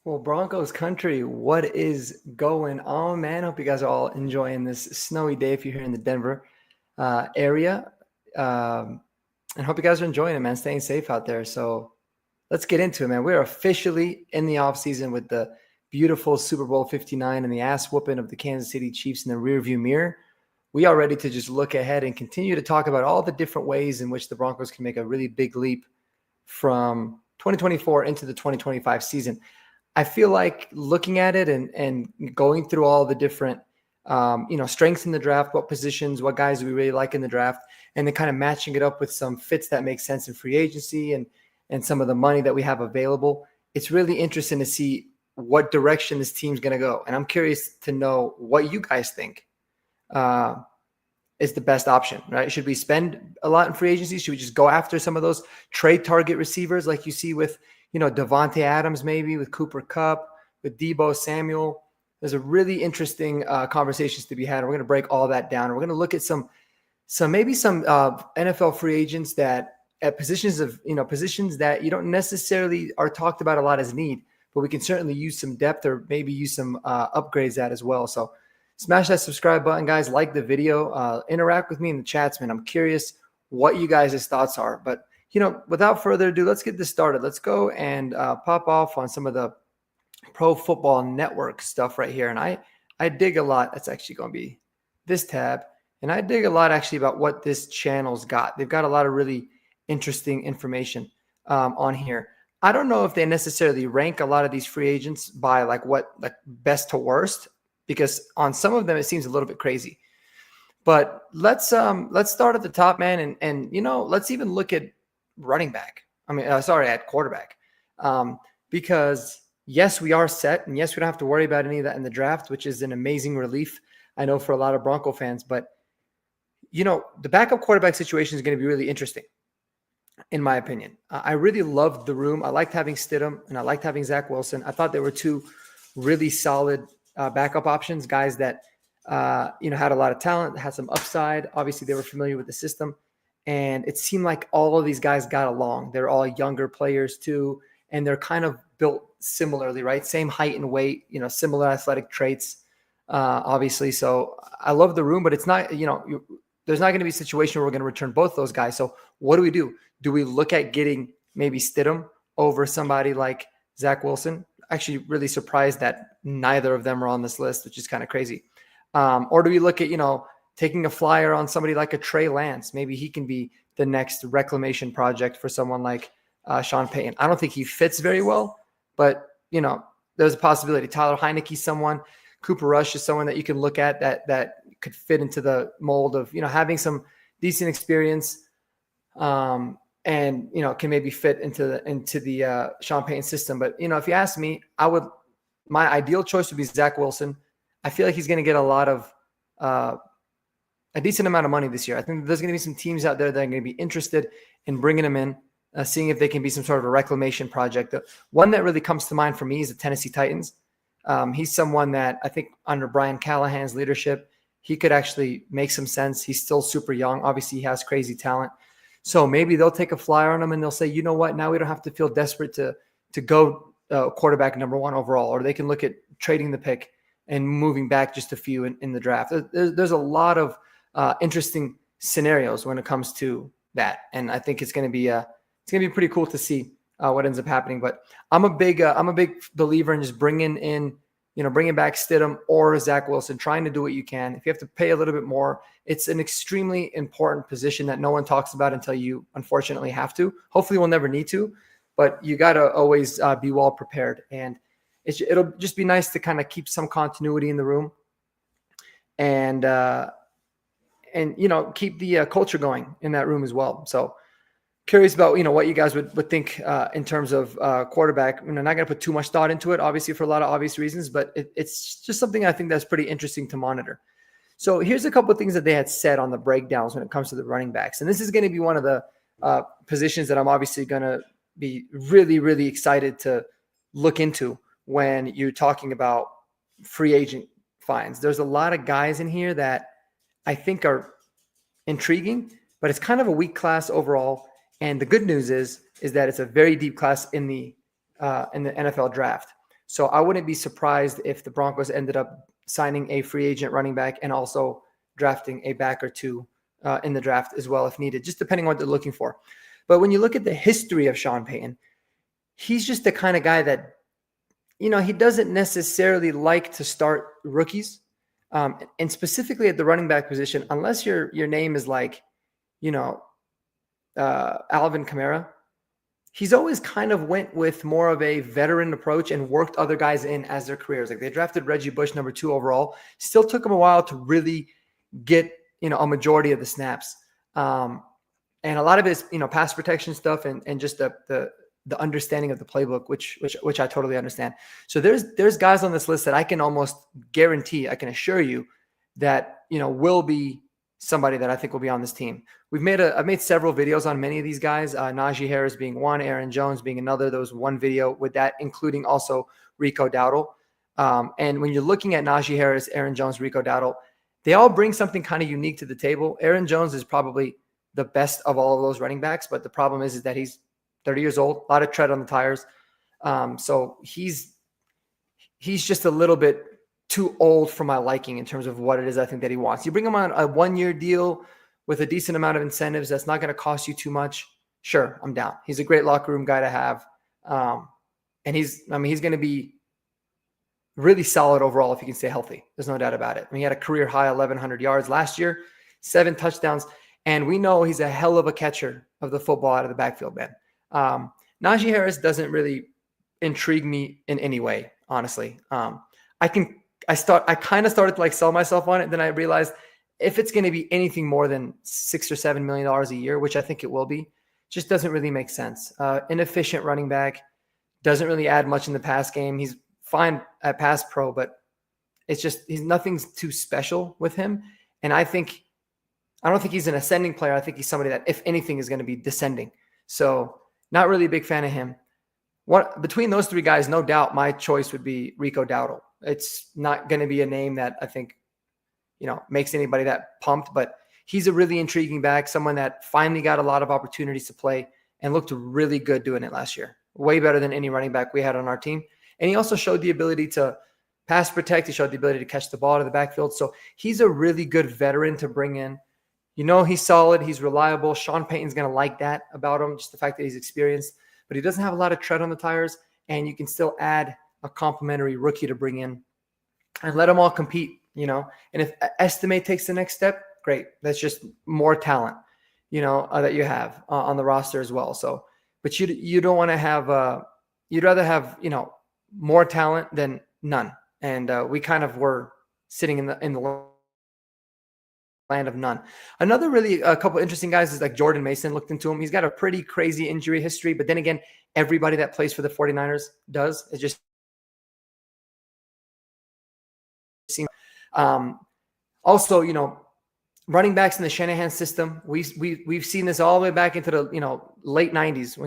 Well, Broncos country, what is going on, man? Hope you guys are all enjoying this snowy day if you're here in the Denver area. Um, and hope you guys are enjoying it, man. Staying safe out there. So let's get into it, man. We're officially in the offseason with the beautiful Super Bowl 59 and the ass whooping of the Kansas City Chiefs in the rearview mirror. We are ready to just look ahead and continue to talk about all the different ways in which the Broncos can make a really big leap from 2024 into the 2025 season. I feel like looking at it and going through all the different strengths in the draft, what positions, what guys do we really like in the draft, and then kind of matching it up with some fits that make sense in free agency and some of the money that we have available. It's really interesting to see what direction this team's going to go, and I'm curious to know what you guys think uh, is the best option. Right? Should we spend a lot in free agency? Should we just go after some of those trade target receivers like you see with Devontae Adams, maybe with Cooper Kupp, with Deebo Samuel? There's a really interesting conversations to be had. We're going to break all that down. We're going to look at some NFL free agents that at positions that you don't necessarily are talked about a lot as need, but we can certainly use some depth or maybe use some upgrades that as well. So smash that subscribe button, guys. Like the video. Interact with me in the chats, man. I'm curious what you guys' thoughts are. But without further ado, let's get this started. Let's go and pop off on some of the Pro Football Network stuff right here. And I dig a lot. That's actually going to be this tab. And I dig a lot actually about what this channel's got. They've got a lot of really interesting information on here. I don't know if they necessarily rank a lot of these free agents by like best to worst, because on some of them it seems a little bit crazy. But let's start at the top, man, and let's even look at running back. At quarterback, because yes, we are set, and yes, we don't have to worry about any of that in the draft, which is an amazing relief, I know, for a lot of Bronco fans. But the backup quarterback situation is going to be really interesting, in my opinion. I really loved the room. I liked having Stidham, and I liked having Zach Wilson. I thought they were two really solid backup options, guys that had a lot of talent, had some upside. Obviously, they were familiar with the system. And it seemed like all of these guys got along. They're all younger players too, and they're kind of built similarly, right? Same height and weight, similar athletic traits, obviously. So I love the room, but it's not, there's not going to be a situation where we're going to return both those guys. So what do we do? Do we look at getting maybe Stidham over somebody like Zach Wilson? Actually, really surprised that neither of them are on this list, which is kind of crazy. Or do we look at, taking a flyer on somebody like a Trey Lance? Maybe he can be the next reclamation project for someone like Sean Payton. I don't think he fits very well, but there's a possibility. Tyler Heineke's someone. Cooper Rush is someone that you can look at that could fit into the mold of having some decent experience, and can maybe fit into the Sean Payton system. But if you ask me, my ideal choice would be Zach Wilson. I feel like he's going to get a decent amount of money this year. I think there's going to be some teams out there that are going to be interested in bringing him in, seeing if they can be some sort of a reclamation project. The one that really comes to mind for me is the Tennessee Titans. He's someone that I think under Brian Callahan's leadership, he could actually make some sense. He's still super young. Obviously, he has crazy talent. So maybe they'll take a flyer on him and they'll say, you know what, now we don't have to feel desperate to go quarterback number one overall, or they can look at trading the pick and moving back just a few in the draft. There's a lot of interesting scenarios when it comes to that, and I think it's going to be pretty cool to see what ends up happening. But I'm a big believer in just bringing back Stidham or Zach Wilson, trying to do what you can. If you have to pay a little bit more, it's an extremely important position that no one talks about until you unfortunately have to. Hopefully, we'll never need to, but you got to always be well prepared, and it'll just be nice to kind of keep some continuity in the room, and keep the culture going in that room as well. So curious about what you guys would think in terms of quarterback. Not going to put too much thought into it, obviously, for a lot of obvious reasons, but it's just something I think that's pretty interesting to monitor. So here's a couple of things that they had said on the breakdowns when it comes to the running backs, and this is going to be one of the positions that I'm obviously going to be really, really excited to look into when you're talking about free agent finds. There's a lot of guys in here that I think are intriguing, but it's kind of a weak class overall. And the good news is that it's a very deep class in the NFL draft. So I wouldn't be surprised if the Broncos ended up signing a free agent running back and also drafting a back or two in the draft as well if needed, just depending on what they're looking for. But when you look at the history of Sean Payton, he's just the kind of guy that, he doesn't necessarily like to start rookies. And specifically at the running back position, unless your name is like, Alvin Kamara, he's always kind of went with more of a veteran approach and worked other guys in as their careers. Like they drafted Reggie Bush number 2 overall. Still took him a while to really get, a majority of the snaps. And a lot of it is, pass protection stuff and just the understanding of the playbook, which I totally understand. So there's guys on this list that I can almost guarantee, I can assure you that, will be somebody that I think will be on this team. I've made several videos on many of these guys, Najee Harris being one, Aaron Jones being another. There was one video with that, including also Rico Dowdle. And when you're looking at Najee Harris, Aaron Jones, Rico Dowdle, they all bring something kind of unique to the table. Aaron Jones is probably the best of all of those running backs, but the problem is that he's 30 years old, a lot of tread on the tires. So he's just a little bit too old for my liking in terms of what it is I think that he wants. You bring him on a 1-year deal with a decent amount of incentives that's not going to cost you too much. Sure, I'm down. He's a great locker room guy to have. And he's going to be really solid overall if he can stay healthy. There's no doubt about it. He had a career high 1,100 yards last year, 7 touchdowns. And we know he's a hell of a catcher of the football out of the backfield, man. Najee Harris doesn't really intrigue me in any way, honestly. I kind of started to like sell myself on it. Then I realized if it's going to be anything more than $6 or $7 million a year, which I think it will be, just doesn't really make sense. Inefficient running back, doesn't really add much in the pass game. He's fine at pass pro, but it's just, nothing's too special with him. And I don't think he's an ascending player. I think he's somebody that, if anything, is going to be descending. So not really a big fan of him. Between those 3 guys, no doubt my choice would be Rico Dowdle. It's not going to be a name that I think, makes anybody that pumped, but he's a really intriguing back, someone that finally got a lot of opportunities to play and looked really good doing it last year. Way better than any running back we had on our team. And he also showed the ability to pass protect. He showed the ability to catch the ball out of the backfield. So he's a really good veteran to bring in. He's solid. He's reliable. Sean Payton's going to like that about him, just the fact that he's experienced. But he doesn't have a lot of tread on the tires, and you can still add a complimentary rookie to bring in and let them all compete, And if Estimate takes the next step, great. That's just more talent, that you have on the roster as well. So, but you don't want to have, you'd rather have, more talent than none. And we kind of were sitting in the land of none. Another really a couple interesting guys is like Jordan Mason. Looked into him. He's got a pretty crazy injury history, but then again, everybody that plays for the 49ers does. It just seems. Also, running backs in the Shanahan system. We've seen this all the way back into the late 90s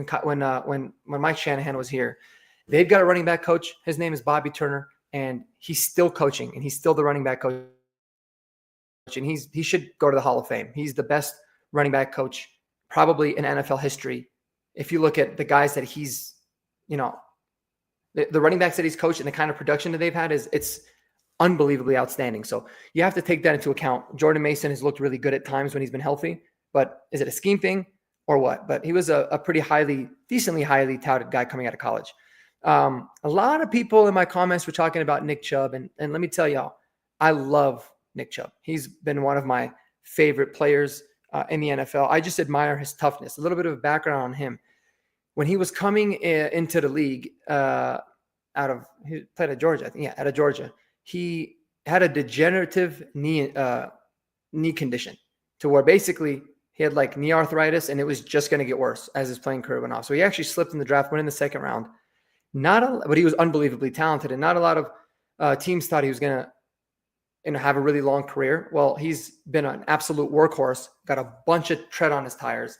when Mike Shanahan was here. They've got a running back coach. His name is Bobby Turner, and he's still coaching, and he's still the running back coach. And he should go to the Hall of Fame. He's the best running back coach probably in NFL history. If you look at the guys that he's, the running backs that he's coached and the kind of production that they've had it's unbelievably outstanding. So you have to take that into account. Jordan Mason has looked really good at times when he's been healthy, but is it a scheme thing or what? But he was a pretty decently highly touted guy coming out of college. A lot of people in my comments were talking about Nick Chubb, and let me tell y'all, I love Nick Chubb. He's been one of my favorite players in the NFL. I just admire his toughness. A little bit of background on him. When he was coming into the league, he played at Georgia, I think. Yeah, out of Georgia. He had a degenerative knee condition to where basically he had like knee arthritis, and it was just going to get worse as his playing career went off. So he actually slipped in the draft, went in the second round. But he was unbelievably talented, and not a lot of teams thought he was going to have a really long career. Well, he's been an absolute workhorse, got a bunch of tread on his tires,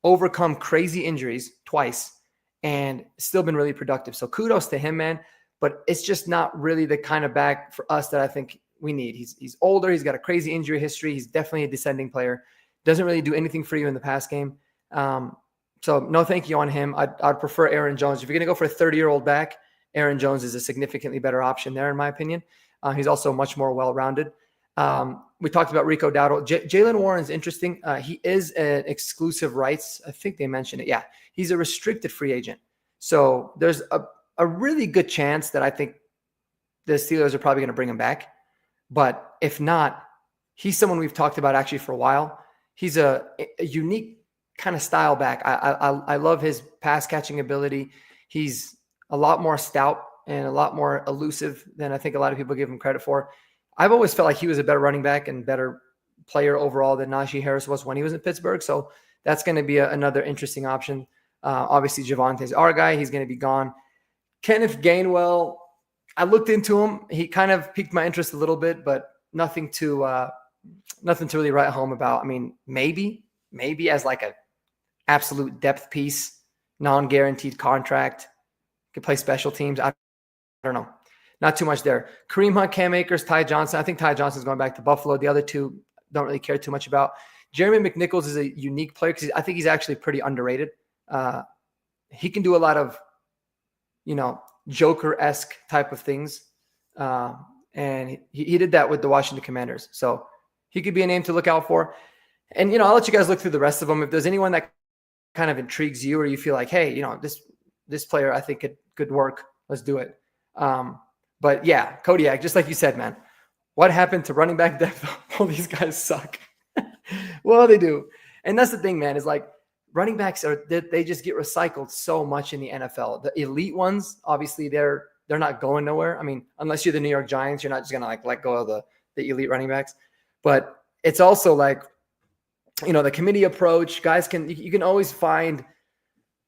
overcome crazy injuries twice, and still been really productive. So kudos to him, man. But it's just not really the kind of back for us that I think we need. He's older. He's got a crazy injury history. He's definitely a descending player. Doesn't really do anything for you in the pass game. So no thank you on him. I'd prefer Aaron Jones. If you're going to go for a 30-year-old back Aaron Jones is a significantly better option there, in my opinion. He's also much more well-rounded. We talked about Rico Dowdle. Jalen Warren's interesting. He is an exclusive rights. I think they mentioned it. Yeah, he's a restricted free agent. So there's a really good chance that I think the Steelers are probably going to bring him back. But if not, he's someone we've talked about actually for a while. He's a unique kind of style back. I love his pass catching ability. He's a lot more stout and a lot more elusive than I think a lot of people give him credit for. I've always felt like he was a better running back and better player overall than Najee Harris was when he was in Pittsburgh. So that's going to be another interesting option. Obviously, Javante's our guy. He's going to be gone. Kenneth Gainwell, I looked into him. He kind of piqued my interest a little bit, but nothing to really write home about. I mean, maybe as like a absolute depth piece, non-guaranteed contract, could play special teams. I don't know. Not too much there. Kareem Hunt, Cam Akers, Ty Johnson. I think Ty Johnson's going back to Buffalo. The other two don't really care too much about. Jeremy McNichols is a unique player because I think he's actually pretty underrated. He can do a lot of, Joker-esque type of things. And he did that with the Washington Commanders. So he could be a name to look out for. And, I'll let you guys look through the rest of them. If there's anyone that kind of intrigues you or you feel like, hey, this player I think could work, let's do it. But yeah, Kodiak, just like you said, man, what happened to running back depth? All these guys suck. Well, they do. And that's the thing, man, is like running backs they just get recycled so much in the NFL. The elite ones, obviously they're not going nowhere. I mean, unless you're the New York Giants, you're not just going to let go of the elite running backs. But it's also like, the committee approach, guys you can always find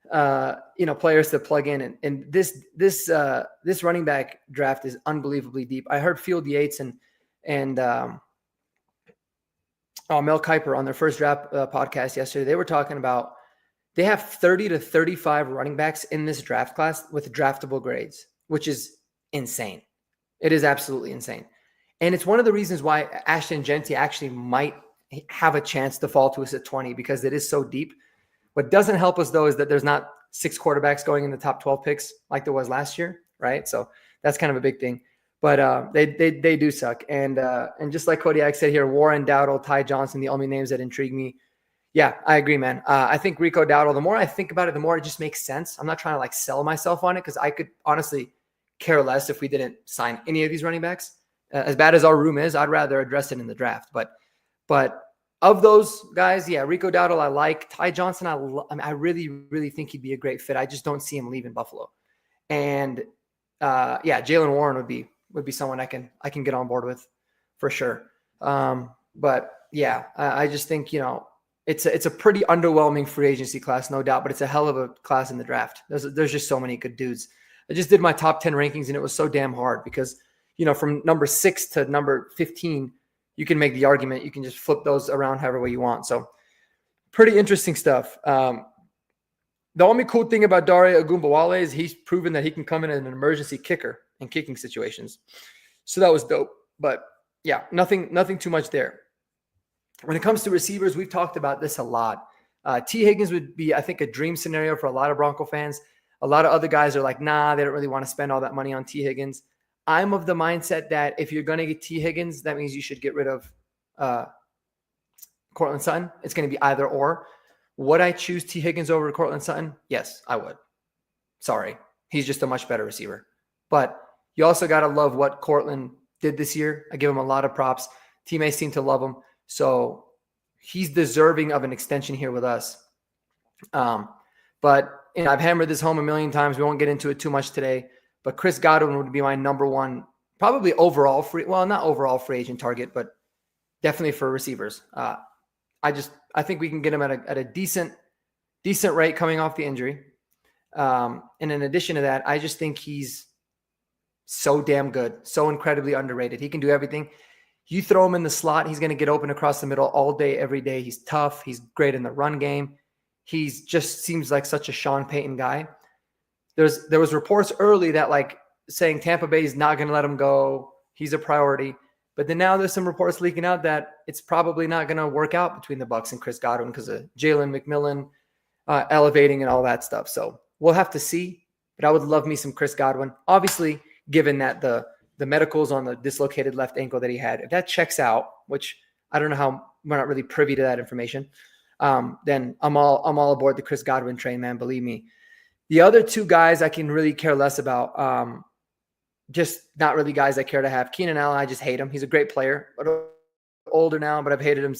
players to plug in, and this running back draft is unbelievably deep. I heard Field Yates and Mel Kiper on their first draft podcast yesterday. They were talking about they have 30 to 35 running backs in this draft class with draftable grades, which is insane. It is absolutely insane, and it's one of the reasons why Ashton Genty actually might have a chance to fall to us at 20 because it is so deep. What doesn't help us, though, is that there's not 6 quarterbacks going in the top 12 picks like there was last year, right? So that's kind of a big thing. But they do suck. And just like Kodiak said here, Warren, Dowdle, Ty Johnson, the only names that intrigue me. Yeah, I agree, man. I think Rico Dowdle, the more I think about it, the more it just makes sense. I'm not trying to sell myself on it because I could honestly care less if we didn't sign any of these running backs. As bad as our room is, I'd rather address it in the draft. But of those guys, yeah, Rico Dowdle I like. Ty Johnson, I really, really think he'd be a great fit. I just don't see him leaving Buffalo. And Jalen Warren would be someone I can get on board with for sure. But yeah, I just think it's a pretty underwhelming free agency class, no doubt. But it's a hell of a class in the draft. There's just so many good dudes. I just did my top 10 rankings, and it was so damn hard because from number 6 to number 15. You can make the argument. You can just flip those around however way you want. So pretty interesting stuff. The only cool thing about Dare Ogunbowale is he's proven that he can come in as an emergency kicker in kicking situations. So that was dope. But yeah, nothing too much there. When it comes to receivers, we've talked about this a lot. T. Higgins would be, I think, a dream scenario for a lot of Bronco fans. A lot of other guys are like, nah, they don't really want to spend all that money on T. Higgins. I'm of the mindset that if you're going to get T. Higgins, that means you should get rid of Cortland Sutton. It's going to be either or. Would I choose T. Higgins over Cortland Sutton? Yes, I would. Sorry. He's just a much better receiver. But you also got to love what Cortland did this year. I give him a lot of props. Teammates seem to love him. So he's deserving of an extension here with us. But I've hammered this home a million times. We won't get into it too much today. But Chris Godwin would be my number one, probably overall not overall free agent target, but definitely for receivers. I think we can get him at a decent rate coming off the injury. And in addition to that, I just think he's so damn good, so incredibly underrated. He can do everything. You throw him in the slot, he's going to get open across the middle all day, every day. He's tough. He's great in the run game. He's just seems like such a Sean Payton guy. There was reports early that saying Tampa Bay is not going to let him go. He's a priority. But then now there's some reports leaking out that it's probably not going to work out between the Bucs and Chris Godwin because of Jalen McMillan elevating and all that stuff. So we'll have to see. but I would love me some Chris Godwin. Obviously, given that the medicals on the dislocated left ankle that he had, if that checks out, which I don't know how, we're not really privy to that information, then I'm all aboard the Chris Godwin train, man. Believe me. The other two guys I can really care less about. Just not really guys I care to have. Keenan Allen, I just hate him. He's a great player, but older now, but I've hated him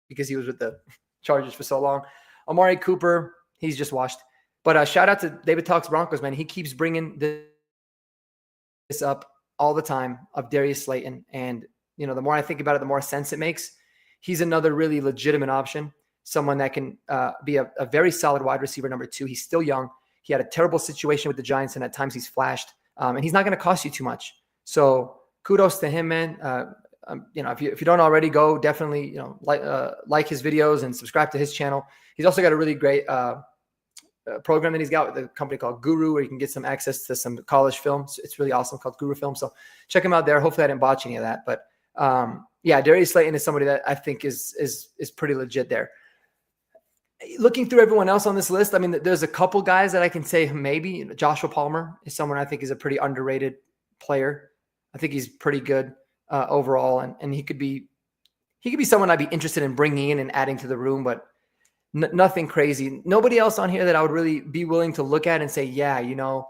because he was with the Chargers for so long. Amari Cooper, he's just washed. But shout out to David Talks Broncos, man. He keeps bringing this up all the time of Darius Slayton. And, you know, the more I think about it, the more sense it makes. He's another really legitimate option, someone that can be a very solid wide receiver number 2. He's still young. He had a terrible situation with the Giants, and at times he's flashed. And he's not going to cost you too much. So kudos to him, man. You know, if you don't already, go definitely, you know, like his videos and subscribe to his channel. He's also got a really great program that he's got with a company called Guru, where you can get some access to some college films. It's really awesome, called Guru Film. So check him out there. Hopefully I didn't botch any of that. But yeah, Darius Slayton is somebody that I think is pretty legit there. Looking through everyone else on this list, I mean, there's a couple guys that I can say maybe. Joshua Palmer is someone I think is a pretty underrated player. I think he's pretty good overall, and he could be someone I'd be interested in bringing in and adding to the room, but nothing crazy. Nobody else on here that I would really be willing to look at and say, yeah, you know,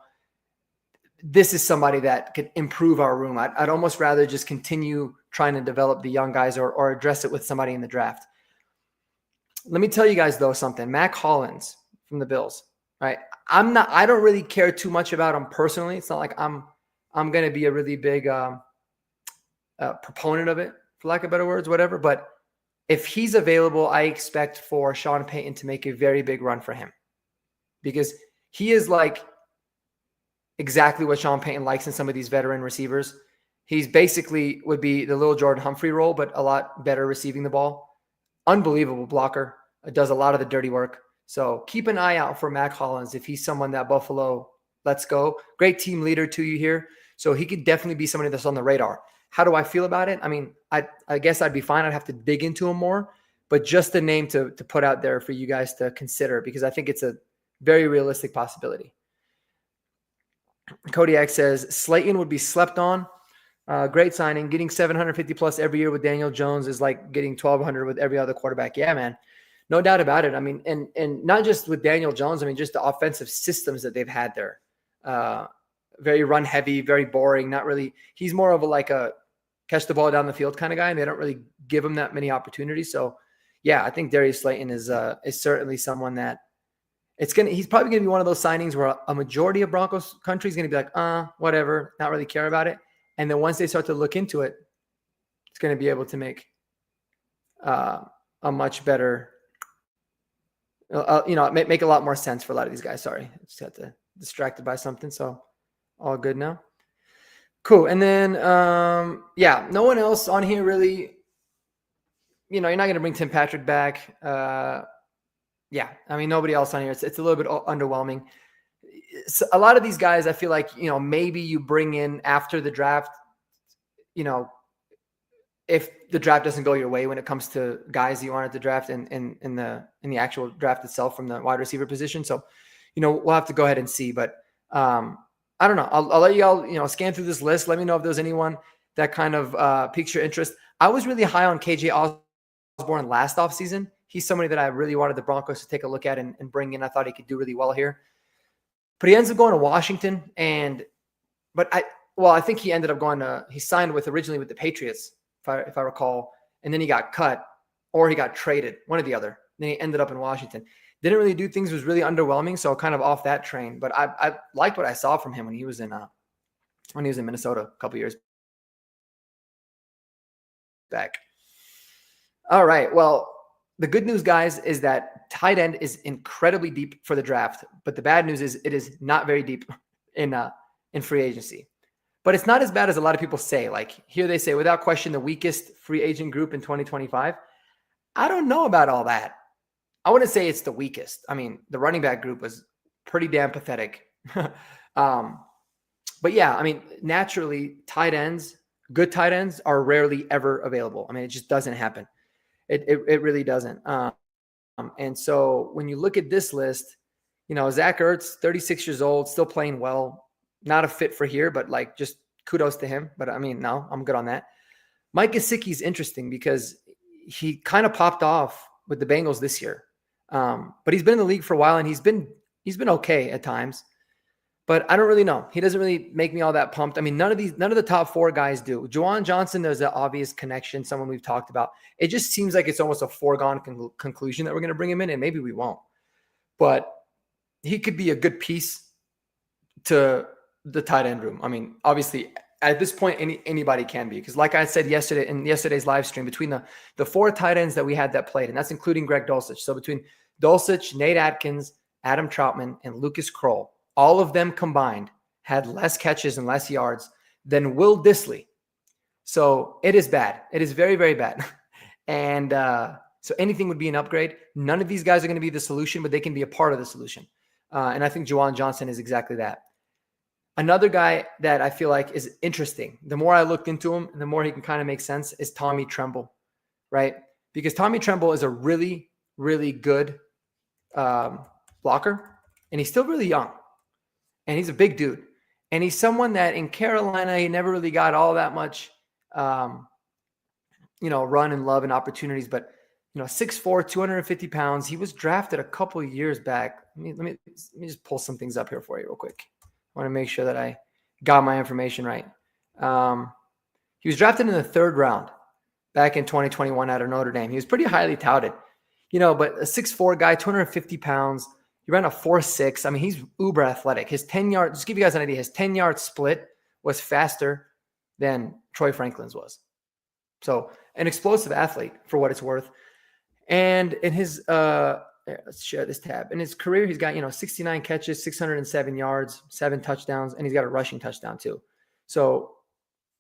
this is somebody that could improve our room. I'd almost rather just continue trying to develop the young guys or address it with somebody in the draft. Let me tell you guys, though, something. Mac Hollins from the Bills, right? I don't really care too much about him personally. It's not like I'm going to be a really big proponent of it, for lack of better words, whatever. But if he's available, I expect for Sean Payton to make a very big run for him, because he is like exactly what Sean Payton likes in some of these veteran receivers. He's basically would be the little Jordan Humphrey role, but a lot better receiving the ball. Unbelievable blocker. Does a lot of the dirty work. So keep an eye out for Mac Hollins if he's someone that Buffalo lets go. Great team leader to you here. So he could definitely be somebody that's on the radar. How do I feel about it? I mean, I guess I'd be fine. I'd have to dig into him more, but just a name to put out there for you guys to consider, because I think it's a very realistic possibility. Kodiak says Slayton would be slept on. Great signing. Getting 750 plus every year with Daniel Jones is like getting 1,200 with every other quarterback. Yeah, man. No doubt about it. I mean, and not just with Daniel Jones. I mean, just the offensive systems that they've had there. Very run heavy, very boring. Not really. He's more of a catch the ball down the field kind of guy, and they don't really give him that many opportunities. So, yeah, I think Darius Slayton is certainly someone that he's probably going to be one of those signings where a majority of Broncos country is going to be like, whatever, not really care about it. And then once they start to look into it, it's going to be able to make a much better, make a lot more sense for a lot of these guys. Sorry, I just got distracted by something. So all good now. Cool. And then, no one else on here really, you're not going to bring Tim Patrick back. I mean, nobody else on here. It's a little bit underwhelming. So a lot of these guys, I feel like, maybe you bring in after the draft, if the draft doesn't go your way when it comes to guys you wanted to draft in the actual draft itself from the wide receiver position. So, we'll have to go ahead and see, but I don't know. I'll let you all, scan through this list. Let me know if there's anyone that kind of piques your interest. I was really high on KJ Osborne last offseason. He's somebody that I really wanted the Broncos to take a look at and bring in. I thought he could do really well here. But he ends up going to Washington, I think he ended up he signed originally with the Patriots, if I recall, and then he got cut or he got traded, one or the other. Then he ended up in Washington. Didn't really do things, was really underwhelming, so kind of off that train. But I liked what I saw from him when he was in Minnesota a couple years back. All right, well, the good news, guys, is that tight end is incredibly deep for the draft, but the bad news is it is not very deep in free agency. But it's not as bad as a lot of people say. Like here they say, without question, the weakest free agent group in 2025. I don't know about all that. I wouldn't say it's the weakest. I mean, the running back group was pretty damn pathetic. But yeah, I mean, naturally, good tight ends are rarely ever available. I mean, it just doesn't happen. It really doesn't. And so when you look at this list, Zach Ertz, 36 years old, still playing well. Not a fit for here, but like just kudos to him. But I mean, no, I'm good on that. Mike Gesicki is interesting because he kind of popped off with the Bengals this year. But he's been in the league for a while and he's been okay at times. But I don't really know. He doesn't really make me all that pumped. I mean, none of the top 4 guys do. Juwan Johnson, there's an obvious connection, someone we've talked about. It just seems like it's almost a foregone conclusion that we're going to bring him in, and maybe we won't. But he could be a good piece to the tight end room. I mean, obviously, at this point, anybody can be. Because like I said yesterday in yesterday's live stream, between the 4 tight ends that we had that played, and that's including Greg Dulcich. So between Dulcich, Nate Atkins, Adam Troutman, and Lucas Kroll, all of them combined had less catches and less yards than Will Dissly. So it is bad. It is very, very bad. And so anything would be an upgrade. None of these guys are going to be the solution, but they can be a part of the solution. And I think Juwan Johnson is exactly that. Another guy that I feel like is interesting, the more I looked into him, the more he can kind of make sense, is Tommy Tremble, right? Because Tommy Tremble is a really, really good blocker, and he's still really young. And he's a big dude. And he's someone that in Carolina, he never really got all that much, run and love and opportunities. But, 6'4", 250 pounds. He was drafted a couple of years back. Let me just pull some things up here for you real quick. I want to make sure that I got my information right. He was drafted in the 3rd round back in 2021 out of Notre Dame. He was pretty highly touted, but a 6'4" guy, 250 pounds. He ran a 4.6. I mean, he's uber athletic. His 10-yard, just to give you guys an idea, his 10-yard split was faster than Troy Franklin's was. So an explosive athlete for what it's worth. And in his, let's share this tab. In his career, he's got, 69 catches, 607 yards, 7 touchdowns, and he's got a rushing touchdown too. So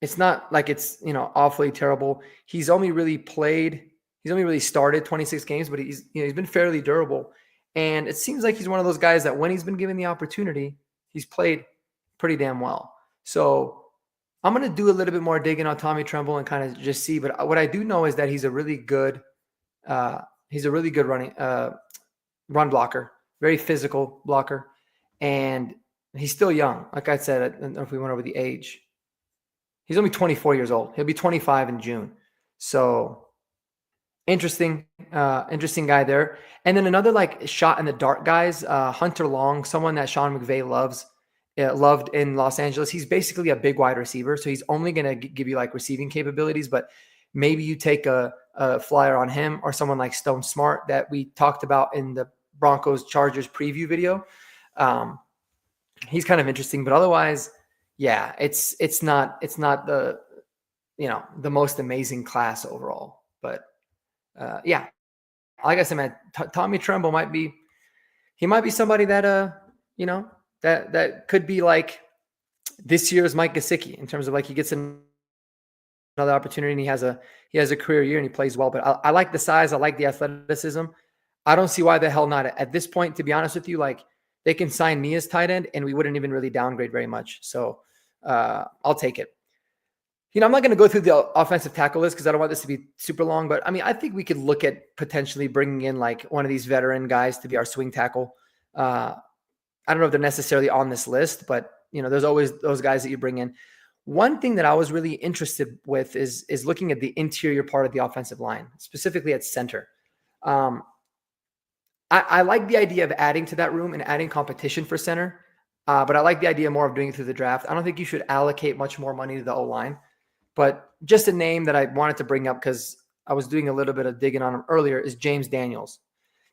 it's not like it's, awfully terrible. He's only really started 26 games, but he's been fairly durable. And it seems like he's one of those guys that when he's been given the opportunity, he's played pretty damn well. So I'm going to do a little bit more digging on Tommy Tremble and kind of just see. But what I do know is that he's a really good run blocker, very physical blocker. And he's still young. Like I said, I don't know if we went over the age. He's only 24 years old. He'll be 25 in June. So interesting guy there. And then another like shot in the dark guys, Hunter Long, someone that Sean McVay loved in Los Angeles. He's basically a big wide receiver. So he's only going to give you like receiving capabilities, but maybe you take a flyer on him or someone like Stone Smart that we talked about in the Broncos Chargers preview video. He's kind of interesting, but otherwise, yeah, it's not the, the most amazing class overall, but yeah, like I said, man, Tommy Tremble might be somebody that, that could be like this year's Mike Gesicki in terms of like he gets another opportunity and he has a career year and he plays well. But I like the size. I like the athleticism. I don't see why the hell not at this point, to be honest with you. Like they can sign me as tight end and we wouldn't even really downgrade very much. So I'll take it. I'm not going to go through the offensive tackle list because I don't want this to be super long, but I mean, I think we could look at potentially bringing in like one of these veteran guys to be our swing tackle. I don't know if they're necessarily on this list, but there's always those guys that you bring in. One thing that I was really interested with is looking at the interior part of the offensive line, specifically at center. I like the idea of adding to that room and adding competition for center, but I like the idea more of doing it through the draft. I don't think you should allocate much more money to the O-line. But just a name that I wanted to bring up because I was doing a little bit of digging on him earlier is James Daniels.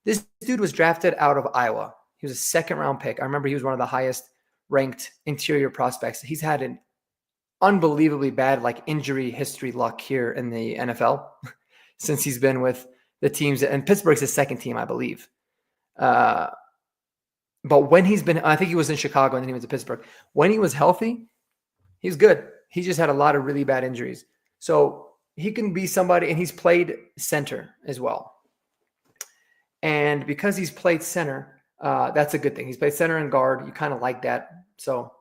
This dude was drafted out of Iowa. He was a 2nd-round pick. I remember he was one of the highest ranked interior prospects. He's had an unbelievably bad like injury history luck here in the NFL since he's been with the teams. And Pittsburgh's his 2nd team, I believe. But when he's been, I think he was in Chicago and then he went to Pittsburgh. When he was healthy, he's good. He just had a lot of really bad injuries. So he can be somebody, and he's played center as well. And because he's played center, that's a good thing. He's played center and guard. You kind of like that. So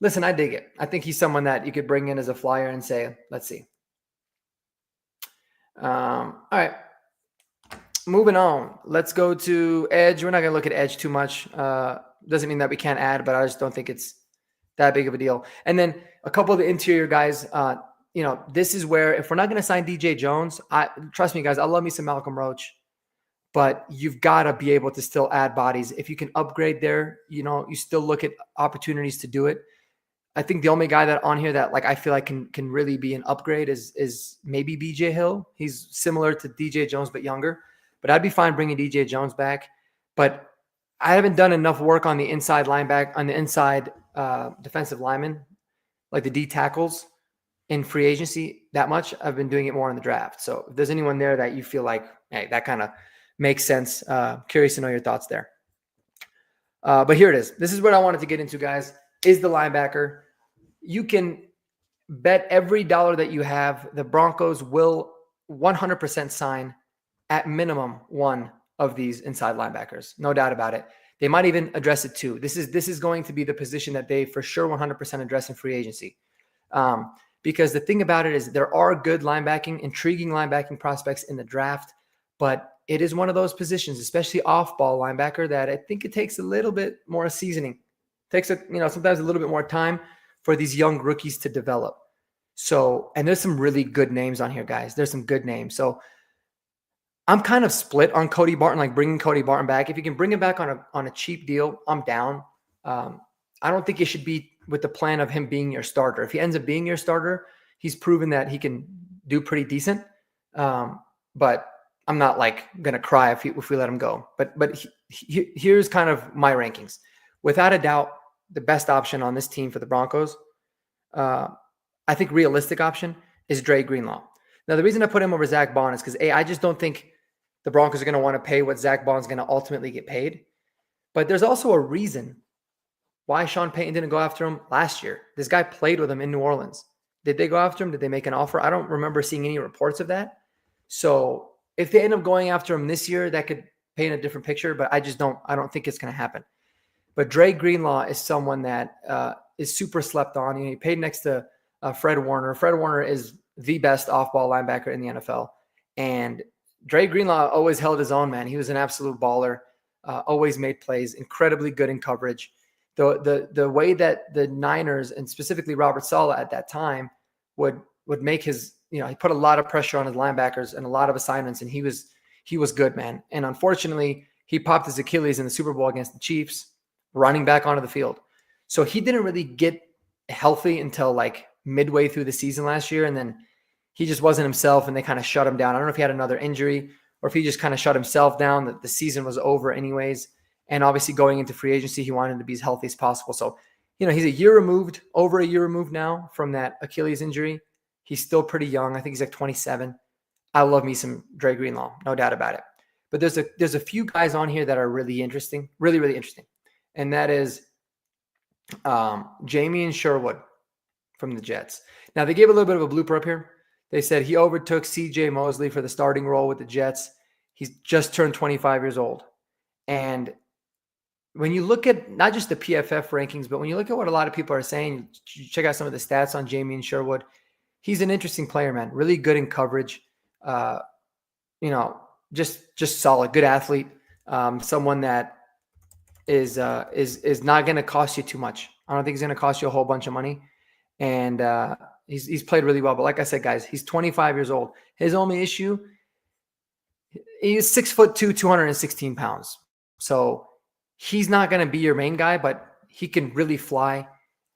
listen, I dig it. I think he's someone that you could bring in as a flyer and say, let's see. All right. Moving on, let's go to edge. We're not going to look at edge too much. Doesn't mean that we can't add, but I just don't think it's that big of a deal. And then a couple of the interior guys, this is where if we're not going to sign DJ Jones, trust me, guys, I love me some Malcolm Roach, but you've got to be able to still add bodies. If you can upgrade there, you still look at opportunities to do it. I think the only guy that on here that I feel like can really be an upgrade is maybe BJ Hill. He's similar to DJ Jones, but younger. But I'd be fine bringing DJ Jones back. But I haven't done enough work on the inside defensive linemen, like the D tackles in free agency that much. I've been doing it more in the draft. So if there's anyone there that you feel like, hey, that kind of makes sense, curious to know your thoughts there. But here it is. This is what I wanted to get into, guys, is the linebacker. You can bet every dollar that you have the Broncos will 100% sign at minimum one of these inside linebackers. No doubt about it. They might even address it too. This is going to be the position that they for sure 100% address in free agency. Because the thing about it is there are good intriguing linebacking prospects in the draft, but it is one of those positions, especially off-ball linebacker, that I think it takes a little bit more seasoning. It takes sometimes a little bit more time for these young rookies to develop. So, and there's some really good names on here, guys. There's some good names. So I'm kind of split on Cody Barton, like bringing Cody Barton back. If you can bring him back on a cheap deal, I'm down. I don't think it should be with the plan of him being your starter. If he ends up being your starter, he's proven that he can do pretty decent. But I'm not going to cry if we let him go. But here's kind of my rankings. Without a doubt, the best option on this team for the Broncos, I think realistic option is Dre Greenlaw. Now, the reason I put him over Zach Bond is because, I just don't think the Broncos are going to want to pay what Zach Bond's going to ultimately get paid. But there's also a reason why Sean Payton didn't go after him last year. This guy played with him in New Orleans. Did they go after him? Did they make an offer? I don't remember seeing any reports of that. So if they end up going after him this year, that could paint a different picture, but I don't think it's going to happen. But Dre Greenlaw is someone that is super slept on. He played next to Fred Warner. Fred Warner is the best off-ball linebacker in the NFL. And Dre Greenlaw always held his own, man. He was an absolute baller, always made plays, incredibly good in coverage. The way that the Niners, and specifically Robert Saleh at that time, would make his, he put a lot of pressure on his linebackers and a lot of assignments, and he was good, man. And unfortunately, he popped his Achilles in the Super Bowl against the Chiefs, running back onto the field. So he didn't really get healthy until midway through the season last year. And then he just wasn't himself and they kind of shut him down. I don't know if he had another injury or if he just kind of shut himself down, that the season was over anyways. And obviously going into free agency, he wanted to be as healthy as possible. So, he's over a year removed now from that Achilles injury. He's still pretty young. I think he's 27. I love me some Dre Greenlaw, no doubt about it. But there's a few guys on here that are really interesting, really, really interesting. And that is Jamie and Sherwood from the Jets. Now, they gave a little bit of a blooper up here. They said he overtook C.J. Mosley for the starting role with the Jets. He's just turned 25 years old. And when you look at not just the PFF rankings, but when you look at what a lot of people are saying, check out some of the stats on Jamie and Sherwood. He's an interesting player, man. Really good in coverage. Just solid, good athlete. Someone that is not going to cost you too much. I don't think he's going to cost you a whole bunch of money. And he's played really well. But like I said, guys, he's 25 years old. His only issue, he's 6'2", 216 pounds. So he's not going to be your main guy, but he can really fly.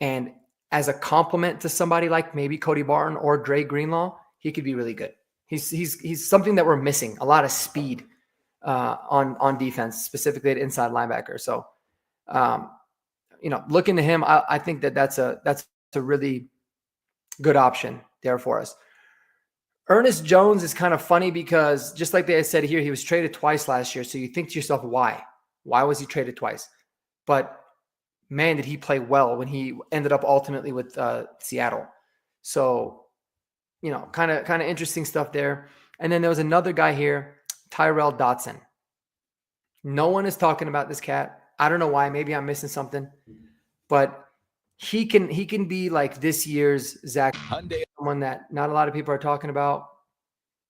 And as a complement to somebody like maybe Cody Barton or Dre Greenlaw, he could be really good. He's something that we're missing, a lot of speed on defense, specifically at inside linebacker. So, looking to him, I think that's a really good option there for us. Ernest Jones is kind of funny because just like they said here, he was traded twice last year. So you think to yourself, why? Why was he traded twice? But man, did he play well when he ended up ultimately with Seattle. So, kind of interesting stuff there. And then there was another guy here, Tyrell Dotson. No one is talking about this cat. I don't know why. Maybe I'm missing something. But he can be like this year's Zach Hyundai, someone that not a lot of people are talking about.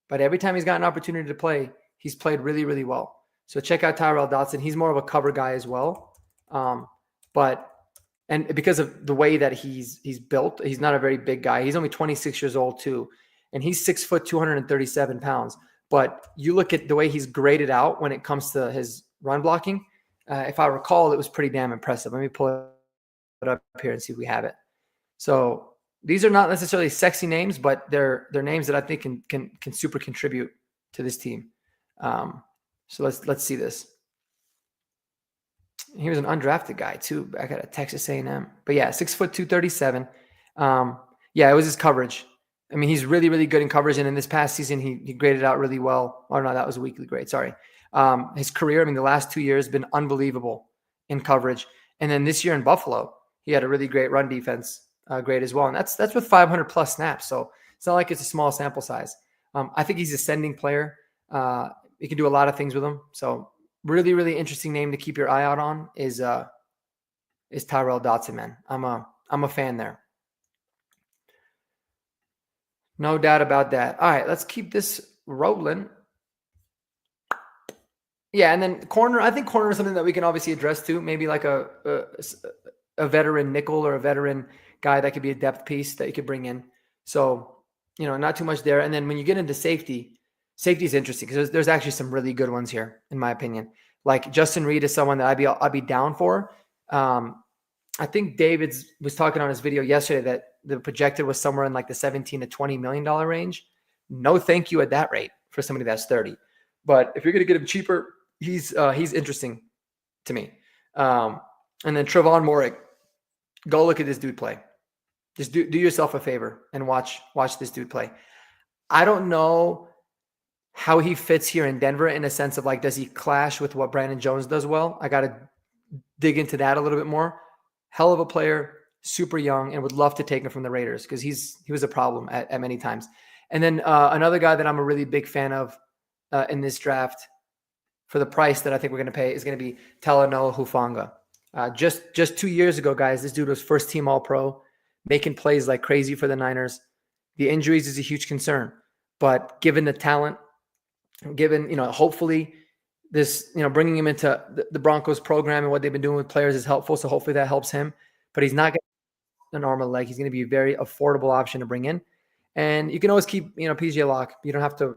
But every time he's got an opportunity to play, he's played really, really well. So check out Tyrell Dotson. He's more of a cover guy as well. And because of the way that he's built, he's not a very big guy. He's only 26 years old too. And he's 6 foot, 237 pounds. But you look at the way he's graded out when it comes to his run blocking. If I recall, it was pretty damn impressive. Let me pull it up here and see if we have it. So these are not necessarily sexy names, but they're names that I think can super contribute to this team. So let's see this. He was an undrafted guy too, back at Texas A&M. But yeah, 6 foot 237. Yeah, it was his coverage. I mean, he's really, really good in coverage. And in this past season, he graded out really well. Oh no, that was a weekly grade. Sorry. His career, I mean, the last 2 years been unbelievable in coverage. And then this year in Buffalo, he had a really great run defense grade as well. And that's with 500 plus snaps. So it's not like it's a small sample size. I think he's a ascending player. You can do a lot of things with him. So really, really interesting name to keep your eye out on is Tyrell Dotson, man. I'm a fan there. No doubt about that. All right, let's keep this rolling. Yeah, and then corner. I think corner is something that we can obviously address too. Maybe like a veteran nickel or a veteran guy that could be a depth piece that you could bring in. So, not too much there. And then when you get into safety is interesting because there's actually some really good ones here, in my opinion. Like Justin Reed is someone that I'd be down for. I think David was talking on his video yesterday that the projected was somewhere in like the $17 to $20 million range. No, thank you at that rate for somebody that's 30. But if you're going to get him cheaper, he's interesting to me. And then Trevon Moehrig, go look at this dude play. Just do yourself a favor and watch this dude play. I don't know how he fits here in Denver in a sense of like, does he clash with what Brandon Jones does well? I got to dig into that a little bit more. Hell of a player, super young, and would love to take him from the Raiders because he was a problem at many times. And then another guy that I'm a really big fan of in this draft for the price that I think we're going to pay is going to be Talanoa Hufanga. Just 2 years ago, guys, this dude was first team All-Pro, making plays like crazy for the Niners. The injuries is a huge concern, but given the talent, given, hopefully this, bringing him into the Broncos program and what they've been doing with players is helpful. So hopefully that helps him, but he's not going to an arm and leg. He's going to be a very affordable option to bring in. And you can always keep, PJ Locke. You don't have to,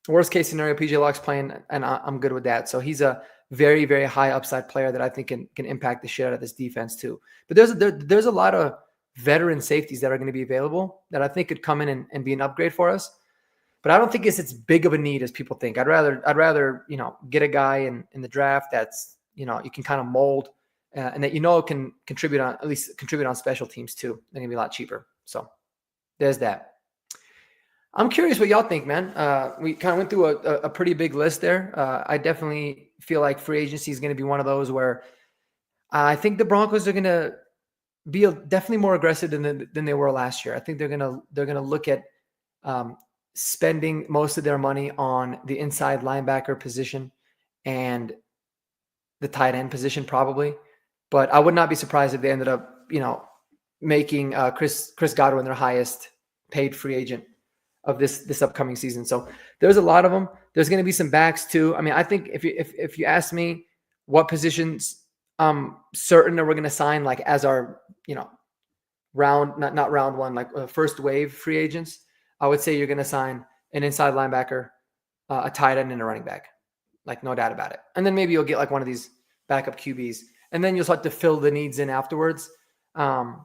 worst case scenario, PJ Locke's playing and I'm good with that. So he's a very, very high upside player that I think can impact the shit out of this defense too. But there's a lot of veteran safeties that are going to be available that I think could come in and be an upgrade for us. But I don't think it's as big of a need as people think. I'd rather get a guy in the draft that's you can kind of mold and that can contribute on special teams too. They're gonna be a lot cheaper. So there's that. I'm curious what y'all think, man. We kind of went through a pretty big list there. I definitely feel like free agency is going to be one of those where I think the Broncos are going to be definitely more aggressive than they were last year. I think they're gonna look at spending most of their money on the inside linebacker position and the tight end position probably. But I would not be surprised if they ended up, making Chris Godwin their highest paid free agent of this upcoming season. So there's a lot of them. There's going to be some backs too. I mean, I think if you ask me what positions I'm certain that we're going to sign like as our, not round one, like first wave free agents, I would say you're going to sign an inside linebacker, a tight end, and a running back. Like, no doubt about it. And then maybe you'll get like one of these backup QBs. And then you'll start to fill the needs in afterwards. But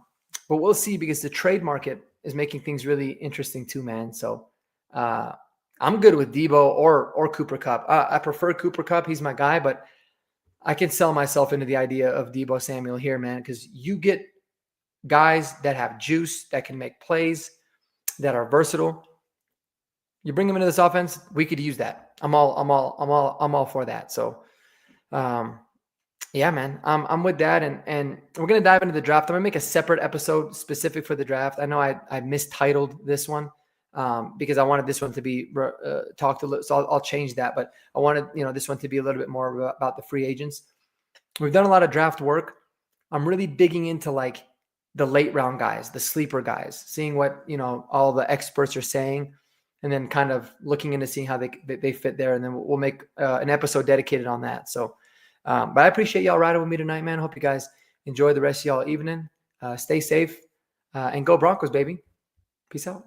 we'll see because the trade market is making things really interesting too, man. So I'm good with Debo or Cooper Kupp. I prefer Cooper Kupp. He's my guy. But I can sell myself into the idea of Debo Samuel here, man, because you get guys that have juice, that can make plays, that are versatile. You bring them into this offense, we could use that. I'm all for that. So, yeah, man, I'm with that. And we're going to dive into the draft. I'm going to make a separate episode specific for the draft. I know I mistitled this one because I wanted this one to be talked a little. So I'll change that. But I wanted, this one to be a little bit more about the free agents. We've done a lot of draft work. I'm really digging into like the late round guys, the sleeper guys, seeing what, all the experts are saying. and then kind of looking into seeing how they fit there. And then we'll make an episode dedicated on that. So, but I appreciate y'all riding with me tonight, man. I hope you guys enjoy the rest of y'all evening. Stay safe and go Broncos, baby. Peace out.